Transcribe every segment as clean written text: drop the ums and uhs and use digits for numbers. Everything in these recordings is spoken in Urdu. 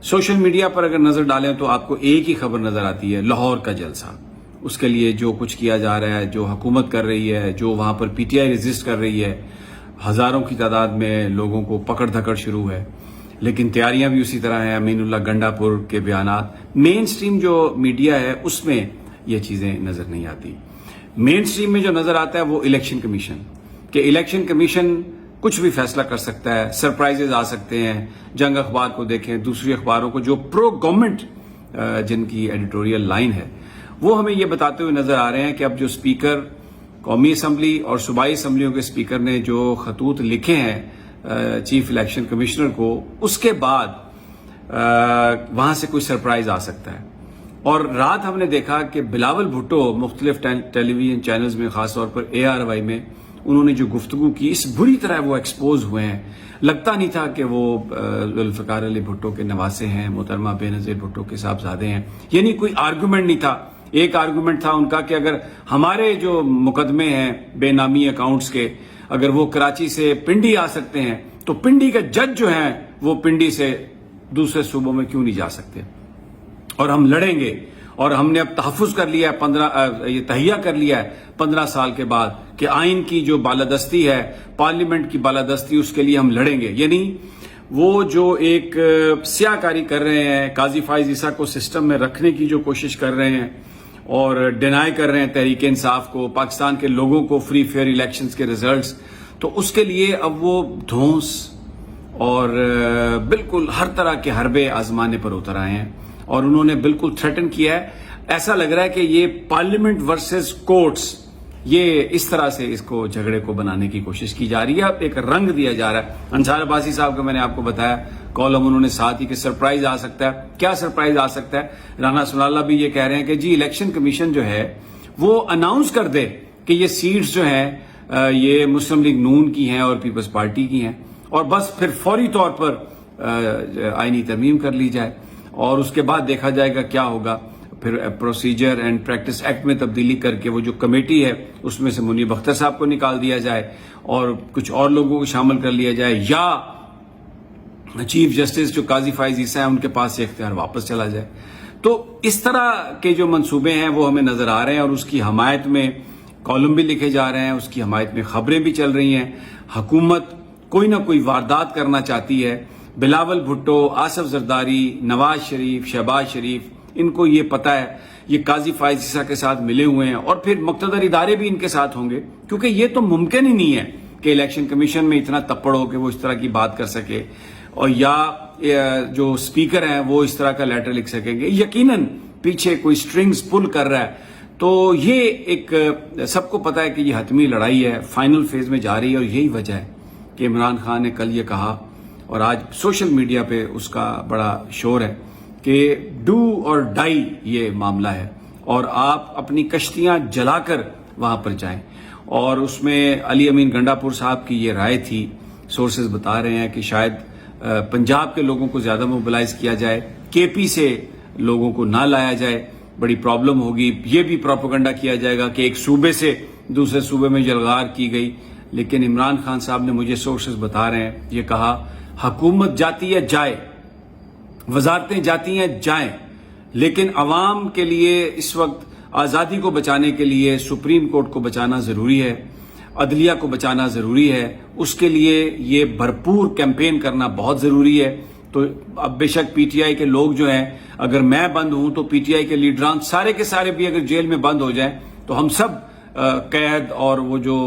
سوشل میڈیا پر اگر نظر ڈالیں تو آپ کو ایک ہی خبر نظر آتی ہے، لاہور کا جلسہ۔ اس کے لیے جو کچھ کیا جا رہا ہے، جو حکومت کر رہی ہے، جو وہاں پر پی ٹی آئی ریزسٹ کر رہی ہے، ہزاروں کی تعداد میں لوگوں کو پکڑ دھکڑ شروع ہے، لیکن تیاریاں بھی اسی طرح ہیں۔ امین اللہ گنڈا پور کے بیانات، مین سٹریم جو میڈیا ہے اس میں یہ چیزیں نظر نہیں آتی۔ مین سٹریم میں جو نظر آتا ہے وہ الیکشن کمیشن، کہ الیکشن کمیشن کچھ بھی فیصلہ کر سکتا ہے، سرپرائزز آ سکتے ہیں۔ جنگ اخبار کو دیکھیں، دوسری اخباروں کو جو پرو گورنمنٹ جن کی ایڈیٹوریل لائن ہے، وہ ہمیں یہ بتاتے ہوئے نظر آ رہے ہیں کہ اب جو اسپیکر قومی اسمبلی اور صوبائی اسمبلیوں کے اسپیکر نے جو خطوط لکھے ہیں چیف الیکشن کمشنر کو، اس کے بعد وہاں سے کوئی سرپرائز آ سکتا ہے۔ اور رات ہم نے دیکھا کہ بلاول بھٹو مختلف ٹیلی ویژن چینلز میں، خاص طور پر ARY میں، انہوں نے جو گفتگو کی، اس بری طرح وہ ایکسپوز ہوئے ہیں۔ لگتا نہیں تھا کہ وہ ذوالفقار علی بھٹو کے نواسے ہیں، محترمہ بے نظیر بھٹو کے صاحبزادے ہیں۔ یعنی کوئی آرگومنٹ نہیں تھا۔ ایک آرگومنٹ تھا ان کا کہ اگر ہمارے جو مقدمے ہیں بے نامی اکاؤنٹس کے، اگر وہ کراچی سے پنڈی آ سکتے ہیں تو پنڈی کا جج جو ہیں وہ پنڈی سے دوسرے صوبوں میں کیوں نہیں جا سکتے، اور ہم لڑیں گے، اور ہم نے اب تحفظ کر لیا ہے، یہ تہیہ کر لیا ہے 15 سال کے بعد کہ آئین کی جو بالادستی ہے، پارلیمنٹ کی بالادستی، اس کے لیے ہم لڑیں گے۔ یعنی وہ جو ایک سیاہ کاری کر رہے ہیں، قاضی فائز عیسیٰ کو سسٹم میں رکھنے کی جو کوشش کر رہے ہیں اور ڈینائی کر رہے ہیں تحریک انصاف کو، پاکستان کے لوگوں کو فری فیئر الیکشنز کے ریزلٹس، تو اس کے لیے اب وہ دھونس اور بالکل ہر طرح کے حربے آزمانے پر اتر آئے ہیں، اور انہوں نے بالکل تھریٹن کیا ہے۔ ایسا لگ رہا ہے کہ یہ پارلیمنٹ ورسز کورٹس، یہ اس طرح سے اس کو جھگڑے کو بنانے کی کوشش کی جا رہی ہے، ایک رنگ دیا جا رہا ہے۔ انصار عباسی صاحب کا میں نے آپ کو بتایا کالم انہوں نے ساتھ ہی کہ سرپرائز آ سکتا ہے۔ کیا سرپرائز آ سکتا ہے؟ رانا ثناء اللہ بھی یہ کہہ رہے ہیں کہ جی الیکشن کمیشن جو ہے وہ اناؤنس کر دے کہ یہ سیٹس جو ہیں یہ مسلم لیگ نون کی ہیں اور پیپلز پارٹی کی ہیں، اور بس پھر فوری طور پر آئینی ترمیم کر لی جائے، اور اس کے بعد دیکھا جائے گا کیا ہوگا۔ پھر پروسیجر اینڈ پریکٹس ایکٹ میں تبدیلی کر کے وہ جو کمیٹی ہے اس میں سے منیب اختر صاحب کو نکال دیا جائے اور کچھ اور لوگوں کو شامل کر لیا جائے، یا چیف جسٹس جو قاضی فائز عیسیٰ ہیں ان کے پاس سے اختیار واپس چلا جائے۔ تو اس طرح کے جو منصوبے ہیں وہ ہمیں نظر آ رہے ہیں، اور اس کی حمایت میں کالم بھی لکھے جا رہے ہیں، اس کی حمایت میں خبریں بھی چل رہی ہیں۔ حکومت کوئی نہ کوئی واردات کرنا چاہتی ہے۔ بلاول بھٹو، آصف زرداری، نواز شریف، شہباز شریف، ان کو یہ پتہ ہے یہ قاضی فائز عیسیٰ کے ساتھ ملے ہوئے ہیں، اور پھر مقتدر ادارے بھی ان کے ساتھ ہوں گے، کیونکہ یہ تو ممکن ہی نہیں ہے کہ الیکشن کمیشن میں اتنا تپڑ ہو کہ وہ اس طرح کی بات کر سکے، اور یا جو اسپیکر ہیں وہ اس طرح کا لیٹر لکھ سکیں گے۔ یقیناً پیچھے کوئی سٹرنگز پل کر رہا ہے۔ تو یہ ایک سب کو پتا ہے کہ یہ حتمی لڑائی ہے، فائنل فیز میں جا رہی ہے، اور یہی وجہ ہے کہ عمران خان نے کل یہ کہا، اور آج سوشل میڈیا پہ اس کا بڑا شور ہے کہ ڈو اور ڈائی یہ معاملہ ہے، اور آپ اپنی کشتیاں جلا کر وہاں پر جائیں۔ اور اس میں علی امین گنڈا پور صاحب کی یہ رائے تھی، سورسز بتا رہے ہیں کہ شاید پنجاب کے لوگوں کو زیادہ موبلائز کیا جائے، KP سے لوگوں کو نہ لایا جائے، بڑی پرابلم ہوگی۔ یہ بھی پروپیگنڈا کیا جائے گا کہ ایک صوبے سے دوسرے صوبے میں جلغار کی گئی، لیکن عمران خان صاحب نے مجھے سورسز بتا رہے ہیں، یہ کہا حکومت جاتی ہے جائے، وزارتیں جاتی ہیں جائیں، لیکن عوام کے لیے اس وقت آزادی کو بچانے کے لیے سپریم کورٹ کو بچانا ضروری ہے، عدلیہ کو بچانا ضروری ہے، اس کے لیے یہ بھرپور کیمپین کرنا بہت ضروری ہے۔ تو اب بے شک PTI کے لوگ جو ہیں، اگر میں بند ہوں تو PTI کے لیڈران سارے کے سارے بھی اگر جیل میں بند ہو جائیں تو ہم سب قید اور وہ جو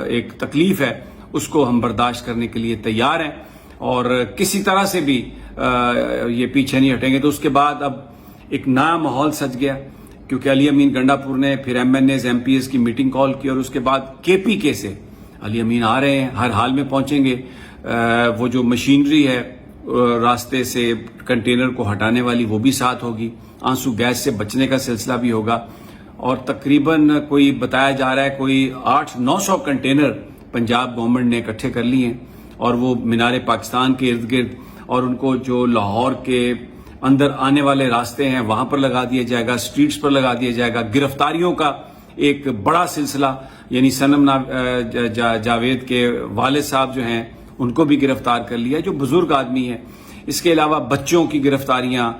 ایک تکلیف ہے اس کو ہم برداشت کرنے کے لیے تیار ہیں، اور کسی طرح سے بھی یہ پیچھے نہیں ہٹیں گے۔ تو اس کے بعد اب ایک نیا ماحول سج گیا، کیونکہ علی امین گنڈا پور نے پھر MNAs MPs کی میٹنگ کال کی، اور اس کے بعد KPK سے علی امین آ رہے ہیں، ہر حال میں پہنچیں گے۔ وہ جو مشینری ہے راستے سے کنٹینر کو ہٹانے والی وہ بھی ساتھ ہوگی، آنسو گیس سے بچنے کا سلسلہ بھی ہوگا، اور تقریباً کوئی بتایا جا رہا ہے کوئی 800-900 کنٹینر پنجاب گورنمنٹ نے اکٹھے کر لی ہیں، اور وہ مینار پاکستان کے ارد گرد، اور ان کو جو لاہور کے اندر آنے والے راستے ہیں وہاں پر لگا دیا جائے گا، سٹریٹس پر لگا دیا جائے گا۔ گرفتاریوں کا ایک بڑا سلسلہ، یعنی صنم جاوید کے والد صاحب جو ہیں ان کو بھی گرفتار کر لیا، جو بزرگ آدمی ہیں۔ اس کے علاوہ بچوں کی گرفتاریاں،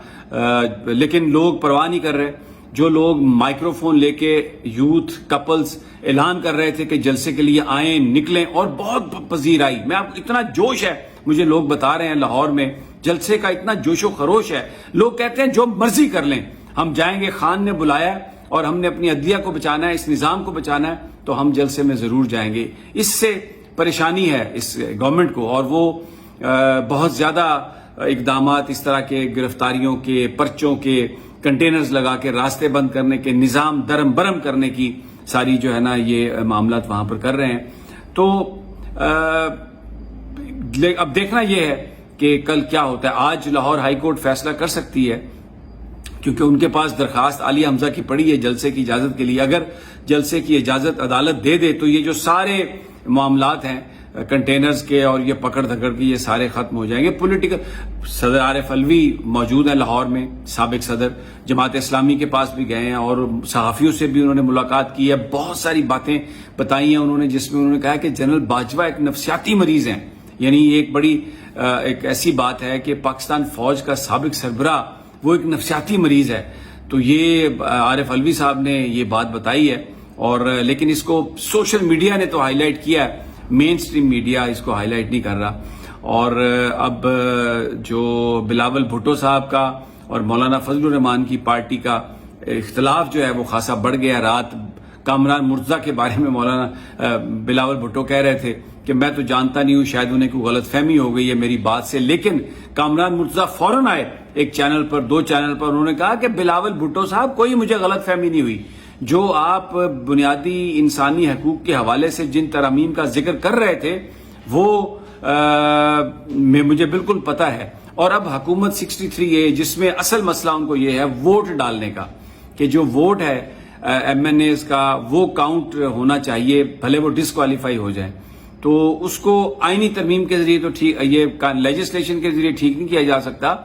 لیکن لوگ پرواہ نہیں کر رہے. جو لوگ مائکرو فون لے کے یوتھ کپلز اعلان کر رہے تھے کہ جلسے کے لیے آئیں نکلیں، اور بہت پذیر آئی. میں آپ اتنا جوش ہے، مجھے لوگ بتا رہے ہیں لاہور میں جلسے کا اتنا جوش و خروش ہے. لوگ کہتے ہیں جو مرضی کر لیں، ہم جائیں گے، خان نے بلایا ہے اور ہم نے اپنی عدلیہ کو بچانا ہے، اس نظام کو بچانا ہے، تو ہم جلسے میں ضرور جائیں گے. اس سے پریشانی ہے اس گورنمنٹ کو، اور وہ بہت زیادہ اقدامات اس طرح کے گرفتاریوں کے، پرچوں کے، کنٹینرز لگا کے راستے بند کرنے کے، نظام درم برم کرنے کی ساری جو ہے نا یہ معاملات وہاں پر کر رہے ہیں. تو اب دیکھنا یہ ہے کہ کل کیا ہوتا ہے. آج لاہور ہائی کورٹ فیصلہ کر سکتی ہے، کیونکہ ان کے پاس درخواست عالیہ حمزہ کی پڑی ہے جلسے کی اجازت کے لیے. اگر جلسے کی اجازت عدالت دے دے تو یہ جو سارے معاملات ہیں کنٹینرز کے اور یہ پکڑ دھکڑ کے، یہ سارے ختم ہو جائیں گے. پولیٹیکل صدر عارف علوی موجود ہیں لاہور میں، سابق صدر جماعت اسلامی کے پاس بھی گئے ہیں اور صحافیوں سے بھی انہوں نے ملاقات کی ہے. بہت ساری باتیں بتائی ہیں انہوں نے، جس میں انہوں نے کہا کہ جنرل باجوہ ایک نفسیاتی مریض ہیں. یعنی ایک بڑی ایک ایسی بات ہے کہ پاکستان فوج کا سابق سربراہ وہ ایک نفسیاتی مریض ہے. تو یہ عارف علوی صاحب نے یہ بات بتائی ہے، اور لیکن اس کو سوشل میڈیا نے تو ہائی لائٹ کیا ہے، مین سٹریم میڈیا اس کو ہائی لائٹ نہیں کر رہا. اور اب جو بلاول بھٹو صاحب کا اور مولانا فضل الرحمان کی پارٹی کا اختلاف جو ہے وہ خاصا بڑھ گیا. رات کامران مرتضیٰ کے بارے میں مولانا بلاول بھٹو کہہ رہے تھے کہ میں تو جانتا نہیں ہوں، شاید انہیں کوئی غلط فہمی ہو گئی ہے میری بات سے. لیکن کامران مرتضیٰ فوراً آئے ایک چینل پر، 2 چینل پر، انہوں نے کہا کہ بلاول بھٹو صاحب کوئی مجھے غلط فہمی نہیں ہوئی. جو آپ بنیادی انسانی حقوق کے حوالے سے جن ترامیم کا ذکر کر رہے تھے وہ مجھے بالکل پتہ ہے. اور اب حکومت 63A جس میں اصل مسئلہ ان کو یہ ہے ووٹ ڈالنے کا، کہ جو ووٹ ہے ایم این ایز کا وہ کاؤنٹ ہونا چاہیے، بھلے وہ ڈسکوالیفائی ہو جائیں. تو اس کو آئینی ترمیم کے ذریعے تو ٹھیک، یہ لیجسلیشن کے ذریعے ٹھیک نہیں کیا جا سکتا.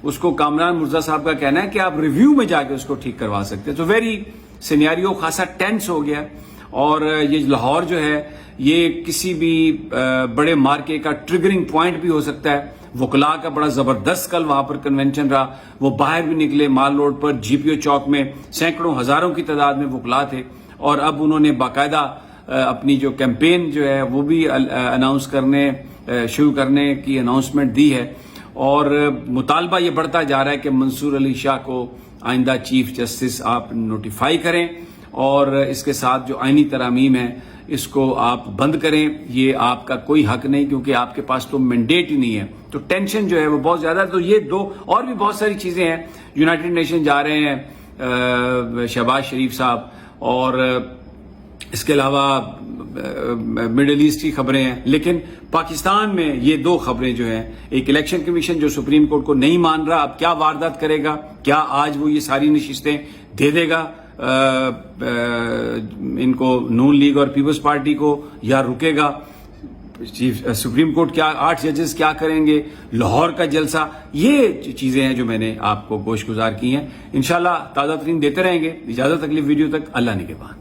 اس کو کامران مرتضیٰ صاحب کا کہنا ہے کہ آپ ریویو میں جا کے اس کو ٹھیک کروا سکتے ہیں. تو ویری سینیریو خاصا ٹینس ہو گیا. اور یہ لاہور جو ہے یہ کسی بھی بڑے مارکے کا ٹریگرنگ پوائنٹ بھی ہو سکتا ہے. وکلاء کا بڑا زبردست کل وہاں پر کنونشن رہا، وہ باہر بھی نکلے. مال روڈ پر جی پی او چوک میں سینکڑوں ہزاروں کی تعداد میں وکلاء تھے، اور اب انہوں نے باقاعدہ اپنی جو کیمپین جو ہے وہ بھی اناؤنس کرنے شروع کرنے کی اناؤنسمنٹ دی ہے. اور مطالبہ یہ بڑھتا جا رہا ہے کہ منصور علی شاہ کو آئندہ چیف جسٹس آپ نوٹیفائی کریں، اور اس کے ساتھ جو آئینی ترامیم ہیں اس کو آپ بند کریں. یہ آپ کا کوئی حق نہیں، کیونکہ آپ کے پاس تو مینڈیٹ ہی نہیں ہے. تو ٹینشن جو ہے وہ بہت زیادہ. تو یہ 2 اور بھی بہت ساری چیزیں ہیں. یونائٹڈ نیشن جا رہے ہیں شہباز شریف صاحب، اور اس کے علاوہ مڈل ایسٹ کی خبریں ہیں. لیکن پاکستان میں یہ 2 خبریں جو ہیں، ایک الیکشن کمیشن جو سپریم کورٹ کو نہیں مان رہا، اب کیا واردات کرے گا، کیا آج وہ یہ ساری نشستیں دے دے گا ان کو نون لیگ اور پیپلز پارٹی کو، یا رکے گا. سپریم کورٹ کیا 8 ججز کیا کریں گے، لاہور کا جلسہ، یہ چیزیں ہیں جو میں نے آپ کو گوش گزار کی ہیں. انشاءاللہ تازہ ترین دیتے رہیں گے. اجازت اگلی ویڈیو تک، اللہ نگہبان.